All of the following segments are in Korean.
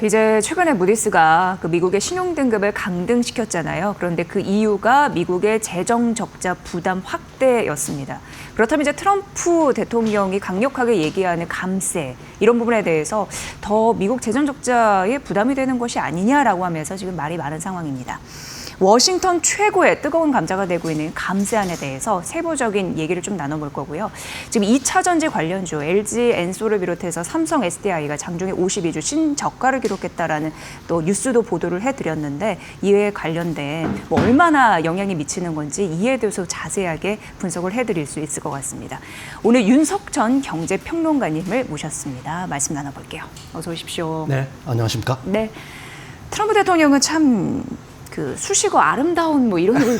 이제 최근에 무디스가 그 미국의 신용등급을 강등시켰잖아요. 그런데 그 이유가 미국의 재정 적자 부담 확대였습니다. 그렇다면 이제 트럼프 대통령이 강력하게 얘기하는 감세 이런 부분에 대해서 더 미국 재정 적자에 부담이 되는 것이 아니냐라고 하면서 지금 말이 많은 상황입니다. 워싱턴 최고의 뜨거운 감자가 되고 있는 감세안에 대해서 세부적인 얘기를 좀 나눠볼 거고요. 지금 2차 전지 관련주 LG 엔솔을 비롯해서 삼성 SDI가 장중에 52주 신저가를 기록했다라는 또 뉴스도 보도를 해드렸는데 이에 관련된 뭐 얼마나 영향이 미치는 건지 이에 대해서 자세하게 분석을 해드릴 수 있을 것 같습니다. 오늘 윤석전 경제평론가님을 모셨습니다. 말씀 나눠볼게요. 어서 오십시오. 네, 안녕하십니까? 네, 트럼프 대통령은 참 그 수식어 아름다운 뭐 이런 걸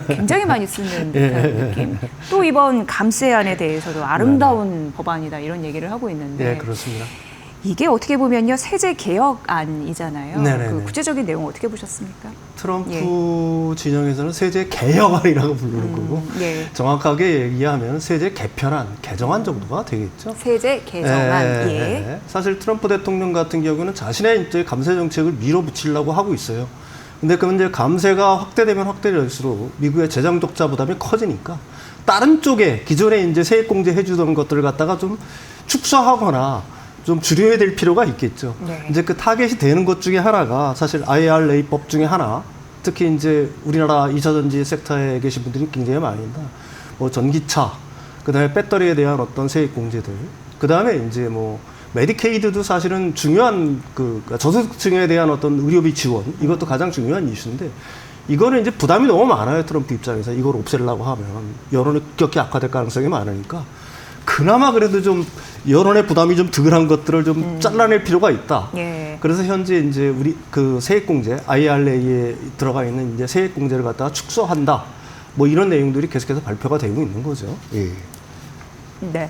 굉장히 많이 쓰는 듯한 느낌. 또 이번 감세안에 대해서도 아름다운 법안이다 이런 얘기를 하고 있는데. 네, 그렇습니다. 이게 어떻게 보면요 세제 개혁안이잖아요. 네네네. 그 구체적인 내용 어떻게 보셨습니까? 트럼프 진영에서는 세제 개혁안이라고 부르는 거고 네. 정확하게 얘기하면 세제 개편안, 개정안 정도가 되겠죠. 세제 개정안. 예. 사실 트럼프 대통령 같은 경우는 자신의 이제 감세 정책을 밀어붙이려고 하고 있어요. 근데 그 이제 감세가 확대되면 확대될수록 미국의 재정 적자 부담이 커지니까 다른 쪽에 기존에 이제 세액 공제 해주던 것들을 갖다가 좀 축소하거나 좀 줄여야 될 필요가 있겠죠. 네. 이제 그 타겟이 되는 것 중에 하나가 사실 IRA법 중에 하나, 특히 이제 우리나라 2차 전지 섹터에 계신 분들이 굉장히 많습니다. 뭐 전기차, 그 다음에 배터리에 대한 어떤 세액 공제들, 그 다음에 이제 뭐 메디케이드도 사실은 중요한 저소득층에 대한 어떤 의료비 지원, 이것도 가장 중요한 이슈인데 이거는 이제 부담이 너무 많아요. 트럼프 입장에서 이걸 없애려고 하면 여론이 급격히 악화될 가능성이 많으니까 그나마 그래도 좀 여론의 부담이 좀 덜한 것들을 좀 잘라낼 필요가 있다. 예. 그래서 현재 이제 우리 그 세액 공제 IRA에 들어가 있는 이제 세액 공제를 갖다가 축소한다. 뭐 이런 내용들이 계속해서 발표가 되고 있는 거죠. 예. 네.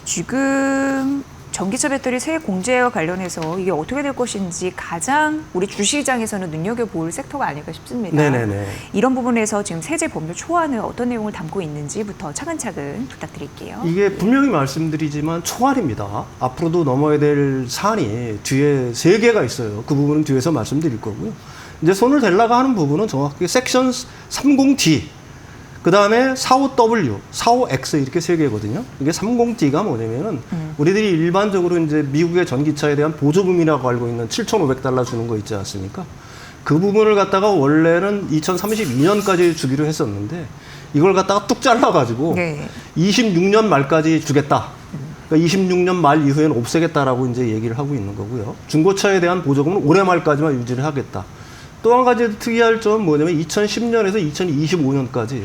지금 전기차 배터리 세액 공제와 관련해서 이게 어떻게 될 것인지 가장 우리 주시장에서는 눈여겨볼 섹터가 아닐까 싶습니다. 네네네. 이런 부분에서 지금 세제 법률 초안은 어떤 내용을 담고 있는지부터 차근차근 부탁드릴게요. 이게 분명히 말씀드리지만 초안입니다. 앞으로도 넘어야 될 사안이 뒤에 3개가 있어요. 그 부분은 뒤에서 말씀드릴 거고요. 이제 손을 대려고 하는 부분은 정확하게 섹션 30D, 그 다음에 45W, 45X 이렇게 3개거든요. 이게 30D가 뭐냐면은 우리들이 일반적으로 이제 미국의 전기차에 대한 보조금이라고 알고 있는 $7,500 주는 거 있지 않습니까? 그 부분을 갖다가 원래는 2032년까지 주기로 했었는데 이걸 갖다가 뚝 잘라가지고 네. 26년 말까지 주겠다. 그러니까 26년 말 이후에는 없애겠다라고 이제 얘기를 하고 있는 거고요. 중고차에 대한 보조금은 올해 말까지만 유지를 하겠다. 또 한 가지 특이할 점은 뭐냐면 2010년에서 2025년까지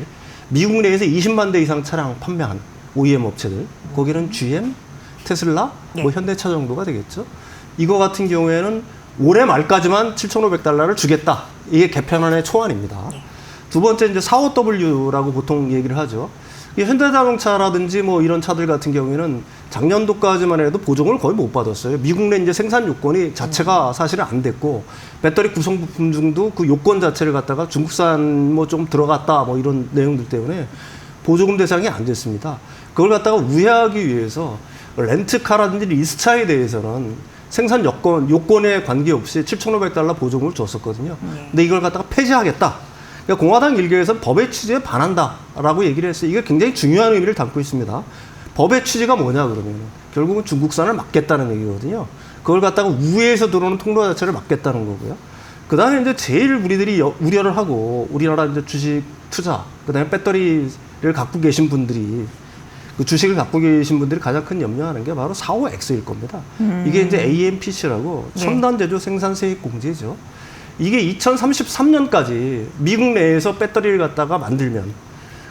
미국 내에서 20만 대 이상 차량 판매한 OEM 업체들, 거기는 GM, 테슬라, 네. 뭐 현대차 정도가 되겠죠. 이거 같은 경우에는 올해 말까지만 $7,500를 주겠다. 이게 개편안의 초안입니다. 네. 두 번째 이제 45W라고 보통 얘기를 하죠. 이 현대자동차라든지 뭐 이런 차들 같은 경우에는 작년도까지만 해도 보조금을 거의 못 받았어요. 미국 내 이제 생산 요건이 자체가 사실은 안 됐고 배터리 구성부품 중도 그 요건 자체를 갖다가 중국산 뭐 좀 들어갔다 뭐 이런 내용들 때문에 보조금 대상이 안 됐습니다. 그걸 갖다가 우회하기 위해서 렌트카라든지 리스차에 대해서는 생산 요건에 관계없이 $7,500 보조금을 줬었거든요. 근데 이걸 갖다가 폐지하겠다. 그러니까 공화당 일개에서는 법의 취지에 반한다라고 얘기를 했어요. 이게 굉장히 중요한 의미를 담고 있습니다. 법의 취지가 뭐냐 그러면 결국은 중국산을 막겠다는 얘기거든요. 그걸 갖다가 우회에서 들어오는 통로 자체를 막겠다는 거고요. 그 다음에 이제 제일 우리들이 우려를 하고 우리나라 이제 주식 투자, 그 다음에 배터리를 갖고 계신 분들이 그 주식을 갖고 계신 분들이 가장 큰 염려하는 게 바로 45X일 겁니다. 이게 이제 AMPC라고 첨단 제조 생산 세액 공제죠. 이게 2033년까지 미국 내에서 배터리를 갖다가 만들면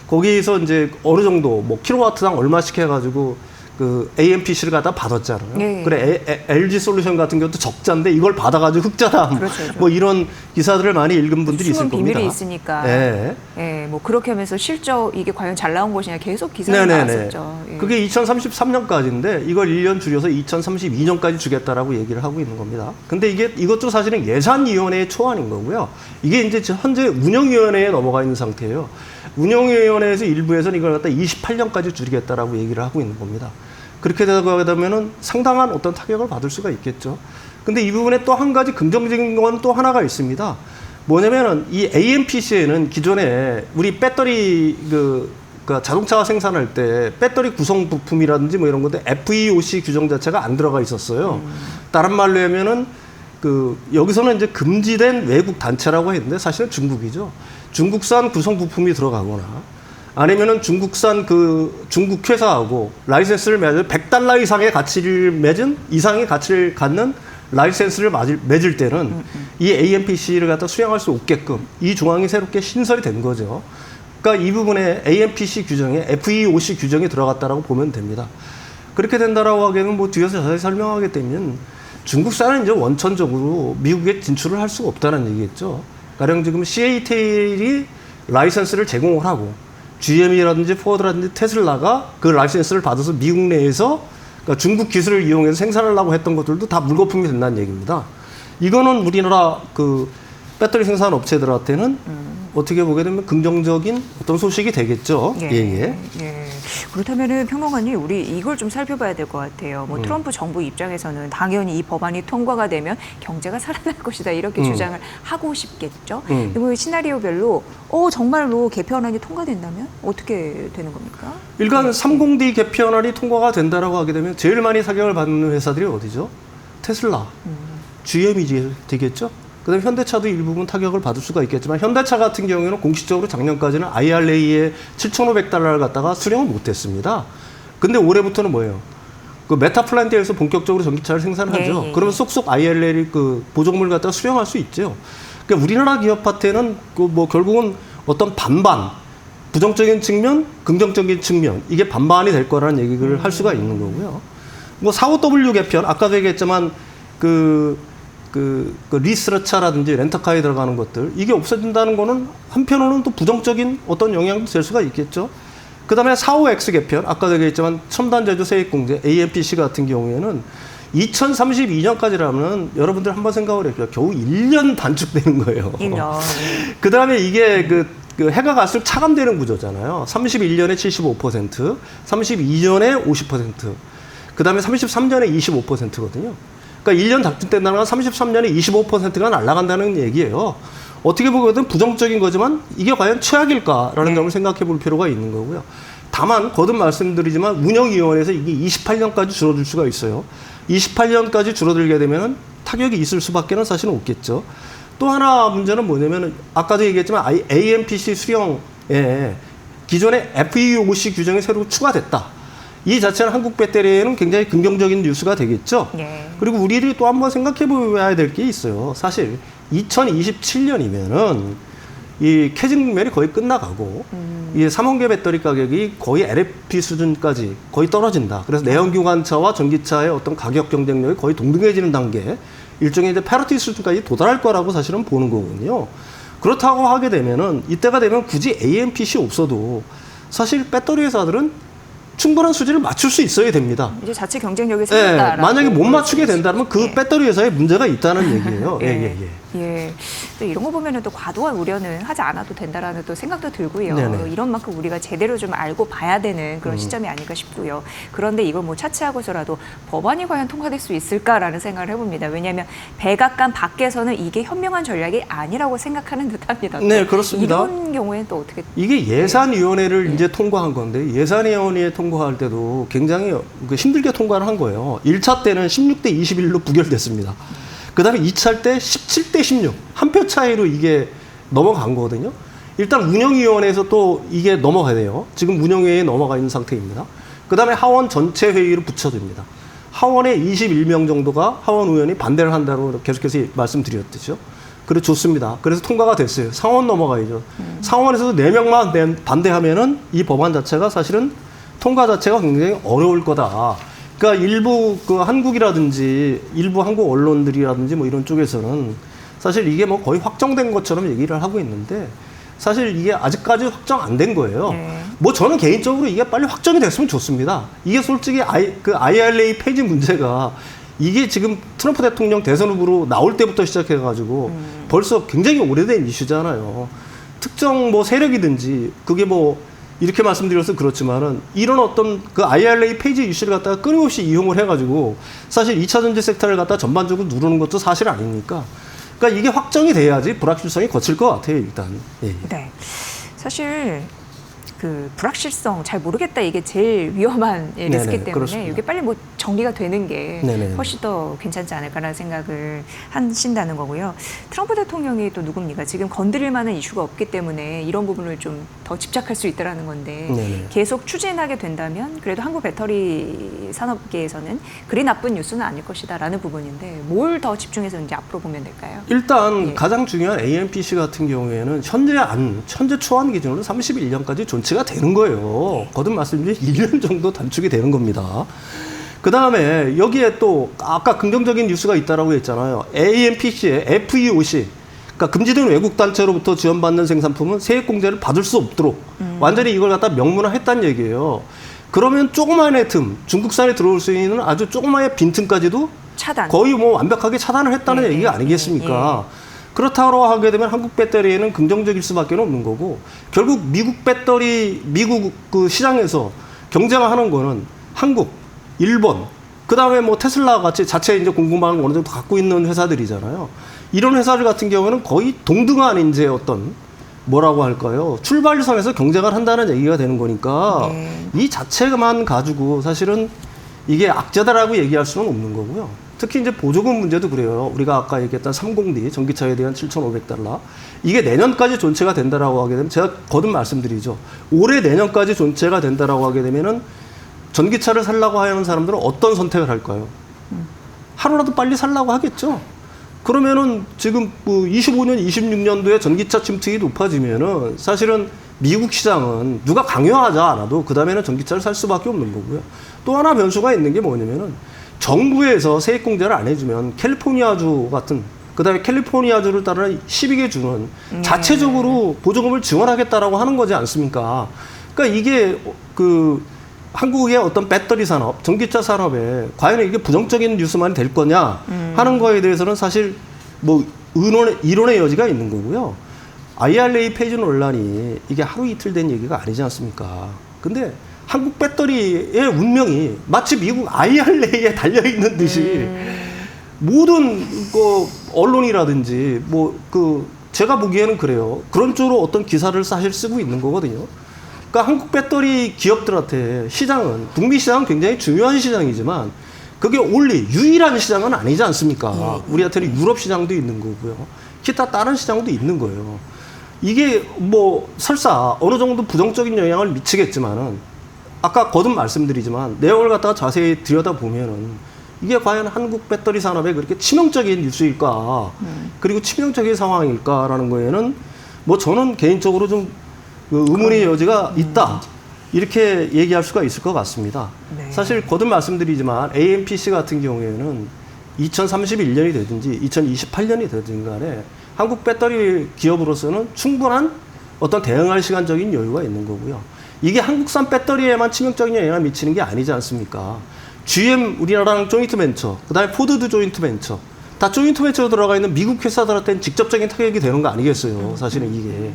거기에서 이제 어느 정도 뭐 킬로와트당 얼마씩 해가지고 그 AMPC를 갖다 받았잖아요. 네. 그래 LG 솔루션 같은 경우도 적자인데 이걸 받아가지고 흑자다. 그렇죠. 뭐 이런 기사들을 많이 읽은 분들이 있을 겁니다. 비밀이 있으니까. 네. 예, 뭐 그렇게 하면서 실적 이게 과연 잘 나온 것이냐 계속 기사가 네네네. 나왔었죠. 예. 그게 2033년까지인데 이걸 1년 줄여서 2032년까지 주겠다라고 얘기를 하고 있는 겁니다. 근데 이것도 사실은 예산위원회의 초안인 거고요. 이게 이제 현재 운영위원회에 넘어가 있는 상태예요. 운영위원회에서 일부에서는 이걸 갖다 28년까지 줄이겠다라고 얘기를 하고 있는 겁니다. 그렇게 되면은 상당한 어떤 타격을 받을 수가 있겠죠. 근데 이 부분에 또 한 가지 긍정적인 건 또 하나가 있습니다. 뭐냐면은 이 AMPC에는 기존에 우리 배터리 그러니까 자동차 생산할 때 배터리 구성 부품이라든지 뭐 이런 건데 FEOC 규정 자체가 안 들어가 있었어요. 다른 말로 하면은 여기서는 이제 금지된 외국 단체라고 했는데 사실은 중국이죠. 중국산 구성 부품이 들어가거나 아니면은 중국산 중국 회사하고 라이센스를 맺을 100달러 이상의 이상의 가치를 갖는 라이센스를 맺을 때는 이 AMPC를 갖다 수행할 수 없게끔 이 조항이 새롭게 신설이 된 거죠. 그러니까 이 부분에 AMPC 규정에 FEOC 규정이 들어갔다라고 보면 됩니다. 그렇게 된다라고 하기에는 뭐 뒤에서 자세히 설명하게 되면 중국산은 이제 원천적으로 미국에 진출을 할 수가 없다는 얘기겠죠. 가령 지금 CATL이 라이센스를 제공을 하고 GM이라든지 포드라든지 테슬라가 그 라이센스를 받아서 미국 내에서 그러니까 중국 기술을 이용해서 생산하려고 했던 것들도 다 물거품이 된다는 얘기입니다. 이거는 우리나라 배터리 생산 업체들한테는 어떻게 보게 되면 긍정적인 어떤 소식이 되겠죠. 예. 그렇다면은 평론가님, 우리 이걸 좀 살펴봐야 될 것 같아요. 뭐 트럼프 정부 입장에서는 당연히 이 법안이 통과가 되면 경제가 살아날 것이다 이렇게 주장을 하고 싶겠죠. 근데 뭐 시나리오별로 정말로 개편안이 통과된다면 어떻게 되는 겁니까? 일단 30D 개편안이 통과가 된다라고 하게 되면 제일 많이 타격을 받는 회사들이 어디죠? 테슬라, GM이 되겠죠. 그다음에 현대차도 일부분 타격을 받을 수가 있겠지만 현대차 같은 경우에는 공식적으로 작년까지는 IRA에 7,500달러를 갖다가 수령을 못했습니다. 근데 올해부터는 뭐예요? 그 메타 플란트에서 본격적으로 전기차를 생산하죠. 그러면 쏙쏙 IRA 보조금을 갖다가 수령할 수 있죠. 그러니까 우리나라 기업한테는 뭐 결국은 어떤 반반 부정적인 측면, 긍정적인 측면 이게 반반이 될 거라는 얘기를 할 수가 있는 거고요. 뭐 45W 개편 아까도 얘기했지만 리스러차라든지 렌터카에 들어가는 것들 이게 없어진다는 거는 한편으로는 또 부정적인 어떤 영향도 될 수가 있겠죠. 그 다음에 45X 개편 아까도 얘기했지만 첨단제조 세액공제 AMPC 같은 경우에는 2032년까지라면 여러분들 한번 생각을 해보세요. 겨우 1년 단축되는 거예요. 1년. 그 다음에 이게 해가 갈수록 차감되는 구조잖아요. 31년에 75%, 32년에 50%, 그 다음에 33년에 25%거든요. 그러니까 1년 단축된다는 건 33년에 25%가 날아간다는 얘기예요. 어떻게 보거든 부정적인 거지만 이게 과연 최악일까라는 점을 생각해 볼 필요가 있는 거고요. 다만 거듭 말씀드리지만 운영위원회에서 이게 28년까지 줄어들 수가 있어요. 28년까지 줄어들게 되면 타격이 있을 수밖에는 사실은 없겠죠. 또 하나 문제는 뭐냐면 아까도 얘기했지만 AMPC 수령에 기존의 FEOC 규정이 새로 추가됐다. 이 자체는 한국 배터리에는 굉장히 긍정적인 뉴스가 되겠죠. 그리고 우리들이 또 한번 생각해 봐야 될 게 있어요. 사실 2027년이면은 이 캐진 국면이 거의 끝나가고 이 삼원계 배터리 가격이 거의 LFP 수준까지 거의 떨어진다. 그래서 내연기관차와 전기차의 어떤 가격 경쟁력이 거의 동등해지는 단계, 일종의 이제 패러티 수준까지 도달할 거라고 사실은 보는 거거든요. 그렇다고 하게 되면은 이때가 되면 굳이 AMPC 없어도 사실 배터리 회사들은 충분한 수준을 맞출 수 있어야 됩니다. 이제 자체 경쟁력이 생겼다. 만약에 못 맞추게 된다면 그 배터리 회사에 문제가 있다는 얘기예요. 또 이런 거 보면은 또 과도한 우려는 하지 않아도 된다라는 또 생각도 들고요. 이런 만큼 우리가 제대로 좀 알고 봐야 되는 그런 시점이 아닐까 싶고요. 그런데 이걸 뭐 차치하고서라도 법안이 과연 통과될 수 있을까라는 생각을 해봅니다. 왜냐하면 백악관 밖에서는 이게 현명한 전략이 아니라고 생각하는 듯합니다. 네, 그렇습니다. 이런 경우에는 또 어떻게? 이게 예산위원회를 이제 통과한 건데 예산위원회에 통과할 때도 굉장히 힘들게 통과를 한 거예요. 1차 때는 16대 21로 부결됐습니다. 그 다음에 2차 때 17대 16. 한 표 차이로 이게 넘어간 거거든요. 일단 운영위원회에서 또 이게 넘어가야 돼요. 지금 운영위에 넘어가 있는 상태입니다. 그 다음에 하원 전체 회의로 붙여집니다. 하원에 21명 정도가 하원 의원이 반대를 한다고 계속해서 말씀드렸듯이요. 그래 좋습니다. 그래서 통과가 됐어요. 상원 넘어가야죠. 상원에서도 4명만 반대하면은 이 법안 자체가 사실은 통과 자체가 굉장히 어려울 거다. 그러니까 일부 한국이라든지 일부 한국 언론들이라든지 뭐 이런 쪽에서는 사실 이게 뭐 거의 확정된 것처럼 얘기를 하고 있는데 사실 이게 아직까지 확정 안 된 거예요. 뭐 저는 개인적으로 이게 빨리 확정이 됐으면 좋습니다. 이게 솔직히 IRA 폐지 문제가 이게 지금 트럼프 대통령 대선 후보로 나올 때부터 시작해가지고 벌써 굉장히 오래된 이슈잖아요. 특정 뭐 세력이든지 그게 뭐 이렇게 말씀드려서 그렇지만은 이런 어떤 그 IRA 폐지 이슈를 갖다가 끊임없이 이용을 해가지고 사실 2차 전지 섹터를 갖다 전반적으로 누르는 것도 사실 아닙니까? 그러니까 이게 확정이 돼야지 불확실성이 거칠 것 같아요, 일단. 예. 네. 사실 그 불확실성 잘 모르겠다 이게 제일 위험한 리스크이기 때문에 그렇습니다. 이게 빨리 뭐 정리가 되는 게 네네. 훨씬 더 괜찮지 않을까라는 생각을 하신다는 거고요. 트럼프 대통령이 또 누굽니까? 지금 건드릴 만한 이슈가 없기 때문에 이런 부분을 좀 더 집착할 수 있다라는 건데 네네. 계속 추진하게 된다면 그래도 한국 배터리 산업계에서는 그리 나쁜 뉴스는 아닐 것이다라는 부분인데 뭘 더 집중해서 이제 앞으로 보면 될까요? 일단 예. 가장 중요한 AMPC 같은 경우에는 현재 초안 기준으로 31년까지 존치가 되는 거예요. 거듭 말씀드린 1년 정도 단축이 되는 겁니다. 그 다음에 여기에 또 아까 긍정적인 뉴스가 있다라고 했잖아요. AMPC의 FEOC, 그러니까 금지된 외국 단체로부터 지원받는 생산품은 세액공제를 받을 수 없도록 완전히 이걸 갖다 명문화했다는 얘기예요. 그러면 조그마한 틈, 중국산에 들어올 수 있는 아주 조그마한 빈틈까지도 차단. 거의 뭐 완벽하게 차단을 했다는 네, 얘기가 네, 아니겠습니까? 그렇다고 하게 되면 한국 배터리에는 긍정적일 수밖에 없는 거고, 결국 미국 배터리, 미국 그 시장에서 경쟁하는 거는 한국, 일본, 그 다음에 뭐 테슬라 같이 자체 이제 공급망을 어느 정도 갖고 있는 회사들이잖아요. 이런 회사들 같은 경우는 거의 동등한 이제 어떤 뭐라고 할까요? 출발선에서 경쟁을 한다는 얘기가 되는 거니까 이 자체만 가지고 사실은 이게 악재다라고 얘기할 수는 없는 거고요. 특히 이제 보조금 문제도 그래요. 우리가 아까 얘기했던 30D 전기차에 대한 7,500달러. 이게 내년까지 존치가 된다라고 하게 되면 제가 거듭 말씀드리죠. 올해 내년까지 존치가 된다라고 하게 되면은 전기차를 살라고 하는 사람들은 어떤 선택을 할까요? 하루라도 빨리 살라고 하겠죠. 그러면은 지금 25년, 26년도에 전기차 침투율이 높아지면은 사실은 미국 시장은 누가 강요하지 않아도 그 다음에는 전기차를 살 수밖에 없는 거고요. 또 하나 변수가 있는 게 뭐냐면은 정부에서 세액공제를 안 해주면 캘리포니아주 같은 그 다음에 캘리포니아주를 따르는 12개 주는 자체적으로 보조금을 지원하겠다라고 하는 거지 않습니까? 그러니까 이게 그 한국의 어떤 배터리 산업, 전기차 산업에 과연 이게 부정적인 뉴스만 될 거냐 하는 거에 대해서는 사실 뭐 이론의 여지가 있는 거고요. IRA 폐지 논란이 이게 하루 이틀 된 얘기가 아니지 않습니까? 근데 한국 배터리의 운명이 마치 미국 IRA에 달려있는 듯이 모든 그 언론이라든지 뭐 그 제가 보기에는 그래요. 그런 쪽으로 어떤 기사를 사실 쓰고 있는 거거든요. 그러니까 한국 배터리 기업들한테 시장은 북미 시장은 굉장히 중요한 시장이지만 그게 올리 유일한 시장은 아니지 않습니까? 우리한테는 유럽 시장도 있는 거고요. 기타 다른 시장도 있는 거예요. 이게 뭐 설사 어느 정도 부정적인 영향을 미치겠지만은 아까 거듭 말씀드리지만 내용을 갖다가 자세히 들여다보면은 이게 과연 한국 배터리 산업에 그렇게 치명적인 뉴스일까 그리고 치명적인 상황일까라는 거에는 뭐 저는 개인적으로 좀 의문의 여지가 있다. 이렇게 얘기할 수가 있을 것 같습니다. 네. 사실 거듭 말씀드리지만 AMPC 같은 경우에는 2031년이 되든지 2028년이 되든지 간에 한국 배터리 기업으로서는 충분한 어떤 대응할 시간적인 여유가 있는 거고요. 이게 한국산 배터리에만 치명적인 영향을 미치는 게 아니지 않습니까? GM 우리나라랑 조인트 벤처, 그다음에 포드도 조인트 벤처, 다 조인트 벤처로 들어가 있는 미국 회사들한테는 직접적인 타격이 되는 거 아니겠어요? 사실은 이게.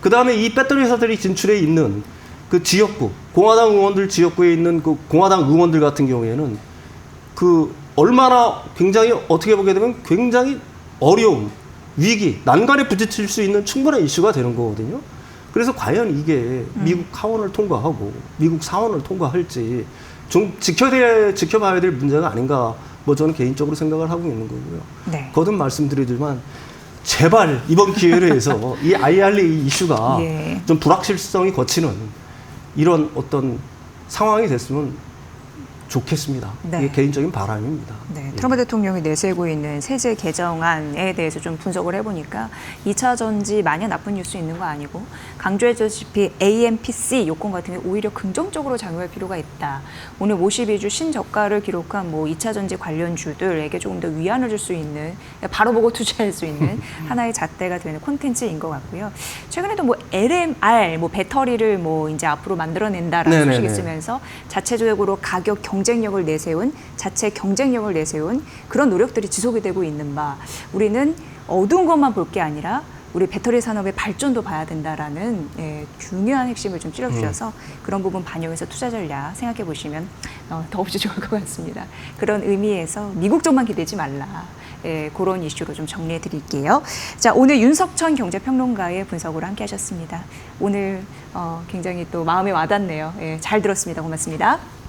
그다음에 이 배터리 회사들이 진출해 있는 그 지역구, 공화당 의원들 지역구에 있는 그 공화당 의원들 같은 경우에는 그 얼마나 굉장히 어떻게 보게 되면 굉장히 어려움, 위기, 난관에 부딪힐 수 있는 충분한 이슈가 되는 거거든요. 그래서 과연 이게 미국 하원을 통과하고 미국 상원을 통과할지 좀 지켜봐야 될 문제가 아닌가 뭐 저는 개인적으로 생각을 하고 있는 거고요. 네. 거듭 말씀드리지만 제발 이번 기회를 해서 이 IRA 이슈가 예. 좀 불확실성이 거치는 이런 어떤 상황이 됐으면 좋겠습니다. 네. 이게 개인적인 바람입니다. 네, 트럼프 대통령이 내세우고 있는 세제 개정안에 대해서 좀 분석을 해보니까 2차 전지 마냥 나쁜 뉴스 있는 거 아니고 강조해줬다시피 AMPC 요건 같은 게 오히려 긍정적으로 작용할 필요가 있다. 오늘 52주 신저가를 기록한 뭐 2차 전지 관련주들에게 조금 더 위안을 줄 수 있는 바로 보고 투자할 수 있는 하나의 잣대가 되는 콘텐츠인 것 같고요. 최근에도 뭐 LMR 뭐 배터리를 뭐 이제 앞으로 만들어낸다라는 네네네. 소식이 있으면서 자체적으로 가격 경쟁력을 내세운 자체 경쟁력을 내세운 그런 노력들이 지속이 되고 있는 바 우리는 어두운 것만 볼 게 아니라 우리 배터리 산업의 발전도 봐야 된다라는 중요한 핵심을 좀 찔러주셔서 그런 부분 반영해서 투자 전략 생각해 보시면 더없이 좋을 것 같습니다. 그런 의미에서 미국 쪽만 기대지 말라. 그런 이슈로 좀 정리해 드릴게요. 자, 오늘 윤석천 경제평론가의 분석으로 함께 하셨습니다. 오늘 굉장히 또 마음에 와닿네요. 잘 들었습니다. 고맙습니다.